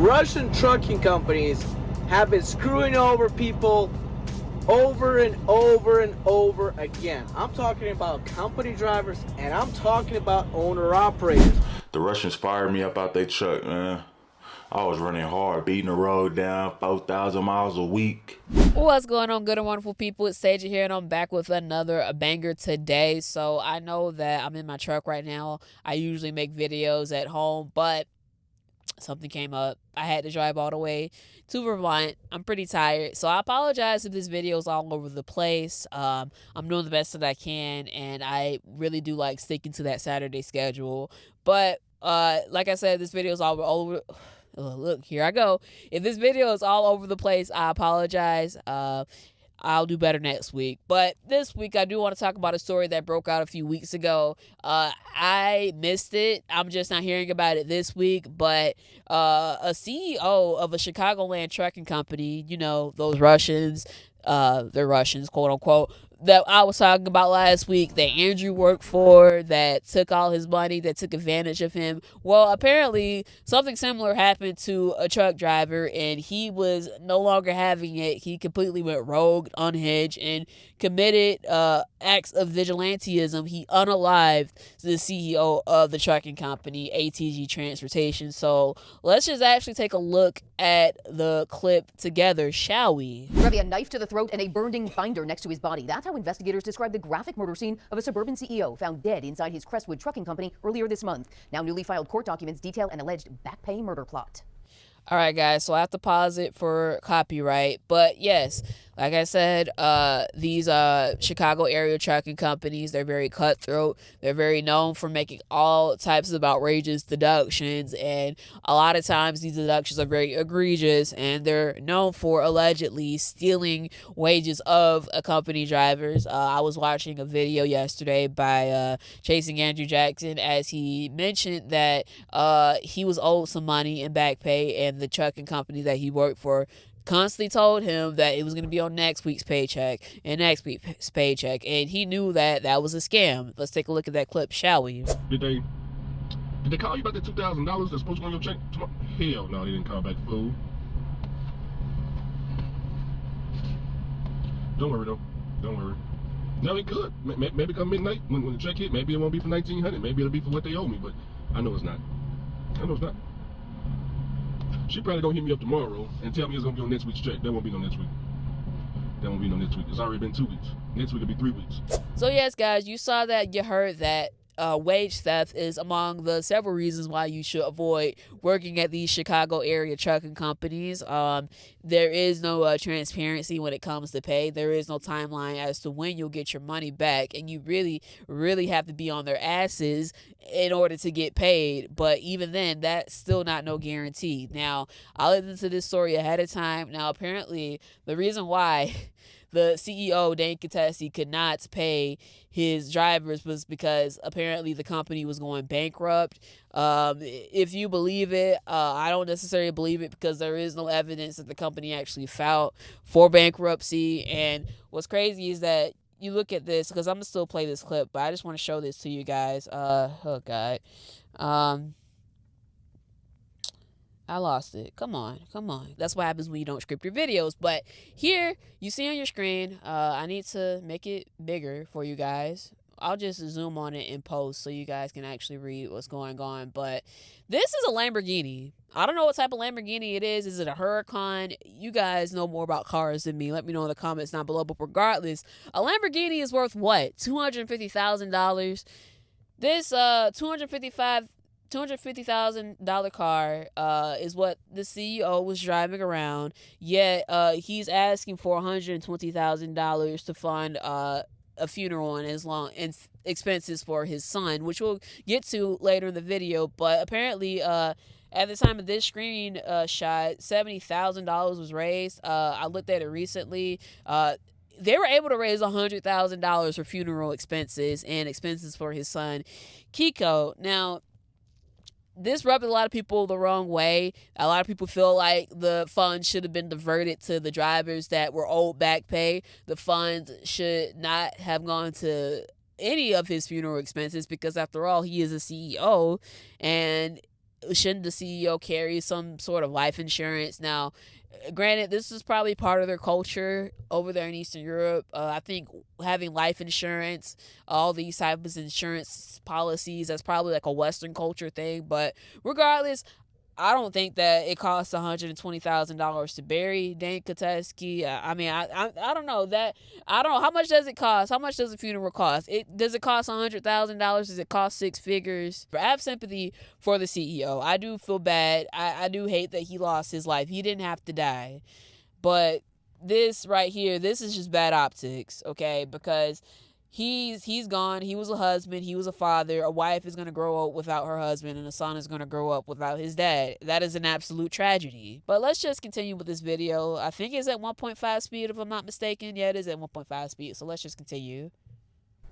Russian trucking companies have been screwing over people over and over and over again. I'm talking about company drivers, and I'm talking about owner-operators. The Russians fired me up out their truck, man. I was running hard, beating the road down 4,000 miles a week. What's going on, good and wonderful people? It's Sage here, and I'm back with another banger today. So I know that I'm in my truck right now. I usually make videos at home, but something came up. I had to drive all the way to Vermont. I'm pretty tired, so I apologize if this video is all over the place. I'm doing the best that I can, and I really do like sticking to that Saturday schedule. But like I said, this video is all over. Look, here I go. If this video is all over the place, I apologize. I'll do better next week. But this week, I do want to talk about a story that broke out a few weeks ago. I missed it. I'm just not hearing about it this week. But a CEO of a Chicagoland Trucking company, you know, those Russians, they're Russians, quote unquote, that I was talking about last week, that Andrew worked for, that took all his money, that took advantage of him. Well, apparently something similar happened to a truck driver, and he was no longer having it. He completely went rogue, unhinged, and committed acts of vigilantism. He unalived the CEO of the trucking company, ATG Transportation. So let's just actually take a look at the clip together, shall we? Revy, a knife to the throat and a burning binder next to his body. That's how investigators describe the graphic murder scene of a suburban CEO found dead inside his Crestwood trucking company earlier this month. Now newly filed court documents detail an alleged back pay murder plot. All right, guys, so I have to pause it for copyright. But yes, like I said, these Chicago area trucking companies, they're very cutthroat. They're very known for making all types of outrageous deductions. And a lot of times these deductions are very egregious. And they're known for allegedly stealing wages of company drivers. I was watching a video yesterday by Chasing Andrew Jackson, as he mentioned that he was owed some money in back pay, and the trucking company that he worked for constantly told him that it was going to be on next week's paycheck and next week's paycheck, and he knew that that was a scam. Let's take a look at that clip, shall we? Did they call you about the $2,000 that's supposed to go on your check tomorrow? Hell no, they didn't call back, fool. Don't worry though, don't worry. No, it could. Maybe come midnight when the check hit. Maybe it won't be for $1,900. Maybe it'll be for what they owe me, but I know it's not. I know it's not. She probably gonna hit me up tomorrow and tell me it's gonna be on next week's check. That won't be no next week. That won't be no next week. It's already been 2 weeks. Next week will be 3 weeks. So yes, guys, you saw that, you heard that. Wage theft is among the several reasons why you should avoid working at these Chicago area trucking companies. There is no transparency when it comes to pay. There is no timeline as to when you'll get your money back, and you really, really have to be on their asses in order to get paid. But even then, that's still not no guarantee. Now, I listened to this story ahead of time. Now, apparently, the reason why the CEO, Dane Contesi, could not pay his drivers was because apparently the company was going bankrupt. If you believe it, I don't necessarily believe it, because there is no evidence that the company actually filed for bankruptcy. And what's crazy is that you look at this, because I'm going to still play this clip, but I just want to show this to you guys. Oh, God. I lost it. Come on. That's what happens when you don't script your videos. But here, you see on your screen, I need to make it bigger for you guys. I'll just zoom on it in post so you guys can actually read what's going on. But this is a Lamborghini. I don't know what type of Lamborghini it is. Is it a Huracan? You guys know more about cars than me. Let me know in the comments down below. But regardless, a Lamborghini is worth what? $250,000. This $250,000 car is what the CEO was driving around, yet he's asking for $120,000 to fund a funeral and expenses for his son, which we'll get to later in the video. But apparently at the time of this screen shot, $70,000 was raised. I looked at it recently. They were able to raise $100,000 for funeral expenses and expenses for his son, Kiko. Now, this rubbed a lot of people the wrong way. A lot of people feel like the funds should have been diverted to the drivers that were owed back pay. The funds should not have gone to any of his funeral expenses, because after all, he is a CEO, and shouldn't the CEO carry some sort of life insurance? Now, granted, this is probably part of their culture over there in Eastern Europe. I think having life insurance, all these types of insurance policies, that's probably like a Western culture thing. But regardless, I don't think that it costs $120,000 to bury Dane Kateski. I mean, I don't know that. I don't know, how much does it cost? How much does a funeral cost? Does it cost $100,000? Does it cost six figures? I have sympathy for the CEO. I do feel bad. I do hate that he lost his life. He didn't have to die, but this right here, this is just bad optics, okay? Because he's gone. He was a husband. He was a father. A wife is going to grow up without her husband, and a son is going to grow up without his dad. That is an absolute tragedy. But let's just continue with this video. I think it's at 1.5 speed, if I'm not mistaken. Yeah, it is at 1.5 speed. So let's just continue.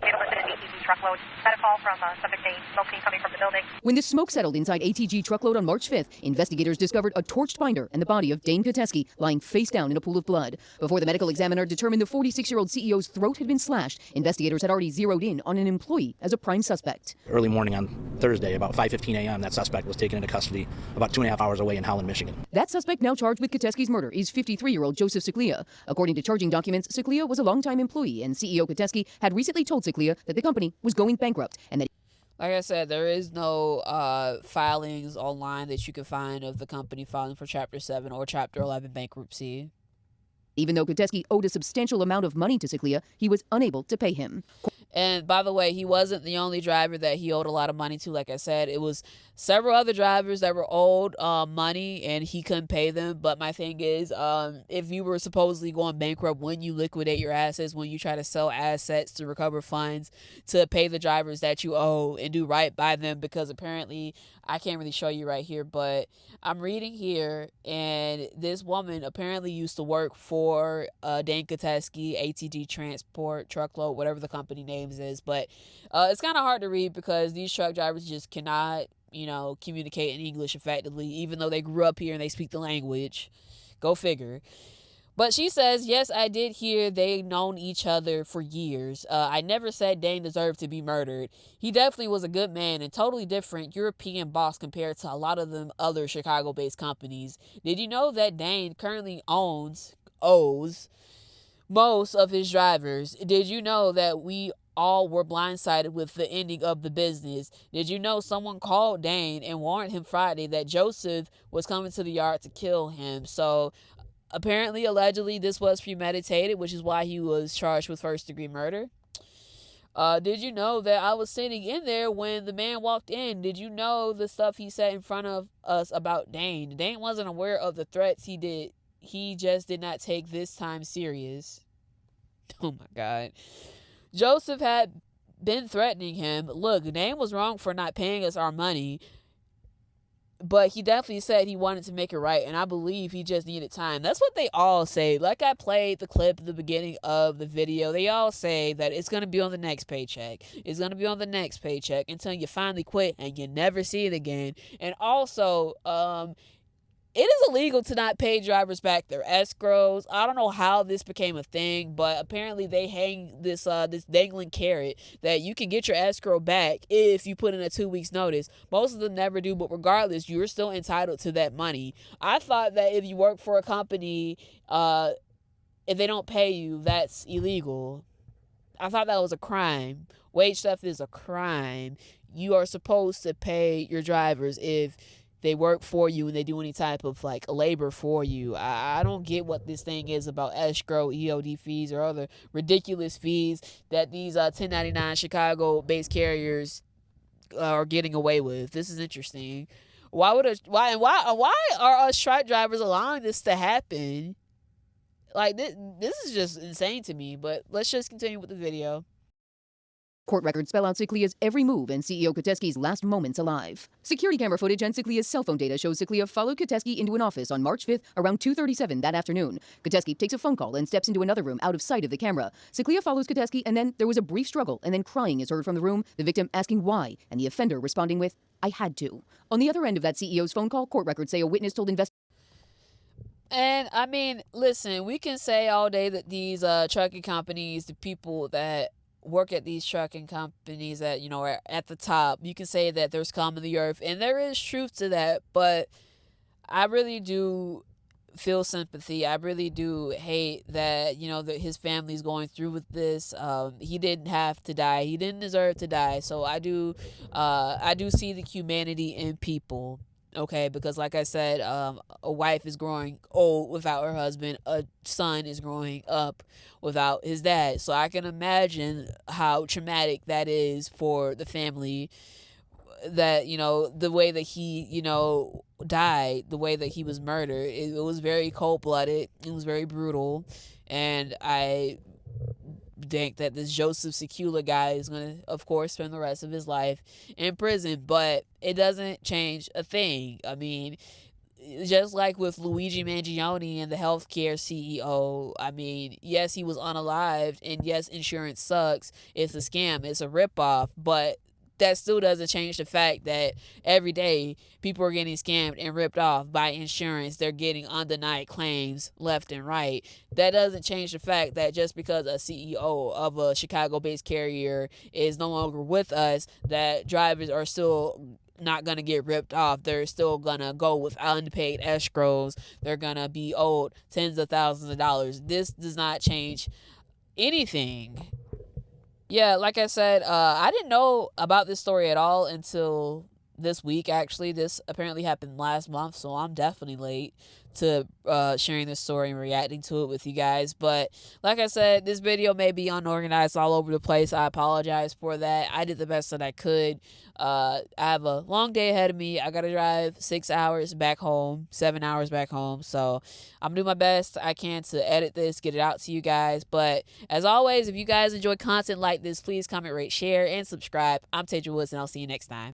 ATG truckload. Had a call from subject A, smoke coming from the building. When the smoke settled inside ATG truckload on March 5th, investigators discovered a torched binder and the body of Dane Kateski lying face down in a pool of blood. Before the medical examiner determined the 46-year-old CEO's throat had been slashed, investigators had already zeroed in on an employee as a prime suspect. Early morning on Thursday, about 5:15 a.m., that suspect was taken into custody about 2.5 hours away in Holland, Michigan. That suspect now charged with Kateski's murder is 53-year-old Josif Secula. According to charging documents, Secula was a longtime employee, and CEO Kateski had recently told Secula that the company was going bankrupt and that, like I said, there is no filings online that you can find of the company filing for Chapter 7 or Chapter 11 bankruptcy. even though Kateski owed a substantial amount of money to Secula, he was unable to pay him. And by the way, he wasn't the only driver that he owed a lot of money to. Like I said, it was several other drivers that were owed money and he couldn't pay them. But my thing is, if you were supposedly going bankrupt when you liquidate your assets, when you try to sell assets to recover funds to pay the drivers that you owe and do right by them, because apparently, I can't really show you right here, but I'm reading here, and this woman apparently used to work for Dane Kateski, ATG Transport, Truckload, whatever the company names is. But it's kind of hard to read because these truck drivers just cannot, communicate in English effectively, even though they grew up here and they speak the language. Go figure. But she says, yes, I did hear they've known each other for years. I never said Dane deserved to be murdered. He definitely was a good man and totally different European boss compared to a lot of them other Chicago-based companies. Did you know that Dane currently owes most of his drivers? Did you know that we all were blindsided with the ending of the business? Did you know someone called Dane and warned him Friday that Josif was coming to the yard to kill him? So apparently, allegedly, this was premeditated, which is why he was charged with first-degree murder. Did you know that I was sitting in there when the man walked in? Did you know the stuff he said in front of us about Dane? Dane wasn't aware of the threats he did. He just did not take this time serious. Oh, my God. Josif had been threatening him. Look, Dane was wrong for not paying us our money, but he definitely said he wanted to make it right, and I believe he just needed time. That's what they all say. Like I played the clip at the beginning of the video, they all say that it's going to be on the next paycheck. It's going to be on the next paycheck until you finally quit and you never see it again. And also, it is illegal to not pay drivers back their escrows. I don't know how this became a thing, but apparently they hang this dangling carrot that you can get your escrow back if you put in a 2 weeks notice. Most of them never do, but regardless, you're still entitled to that money. I thought that if you work for a company, if they don't pay you, that's illegal. I thought that was a crime. Wage theft is a crime. You are supposed to pay your drivers if they work for you and they do any type of labor for you. I don't get what this thing is about escrow, EOD fees, or other ridiculous fees that these 1099 Chicago-based carriers are getting away with. This is interesting. Why are us truck drivers allowing this to happen? This is just insane to me. But let's just continue with the video. Court records spell out Seclia's every move and CEO Kateski's last moments alive. Security camera footage and Seclia's cell phone data shows Seclia followed Kateski into an office on March 5th around 2:37 that afternoon. Kateski takes a phone call and steps into another room out of sight of the camera. Seclia follows Kateski, and then there was a brief struggle, and then crying is heard from the room, the victim asking why, and the offender responding with, "I had to." On the other end of that CEO's phone call, court records say a witness told investigators. And I mean, listen, we can say all day that these trucking companies, the people that work at these trucking companies that, you know, are at the top, you can say that they're scum of the earth, and there is truth to that, but I really do feel sympathy. I really do hate that, you know, that his family's going through with this. He didn't have to die. He didn't deserve to die. So I do see the humanity in people. Okay, because like I said, a wife is growing old without her husband. A son is growing up without his dad. So I can imagine how traumatic that is for the family. That, you know, the way that he, you know, died, the way that he was murdered, it was very cold-blooded. It was very brutal. And I think that this Josif Secula guy is going to, of course, spend the rest of his life in prison, but it doesn't change a thing. I mean, just like with Luigi Mangione and the healthcare CEO, I mean, yes, he was unalived, and yes, insurance sucks. It's a scam. It's a ripoff, but that still doesn't change the fact that every day people are getting scammed and ripped off by insurance. They're getting undenied claims left and right. That doesn't change the fact that just because a CEO of a Chicago-based carrier is no longer with us, that drivers are still not going to get ripped off. They're still going to go with unpaid escrows. They're going to be owed tens of thousands of dollars. This does not change anything. Yeah, like I said, I didn't know about this story at all until this week, actually. This apparently happened last month, so I'm definitely late to sharing this story and reacting to it with you guys. But like I said, this video may be unorganized all over the place. I apologize for that. I did the best that I could. I have a long day ahead of me. I gotta drive 6 hours back home, 7 hours back home. So I'm gonna do my best I can to edit this, get it out to you guys. But as always, if you guys enjoy content like this, please comment, rate, share, and subscribe. I'm Tedra Woods, and I'll see you next time.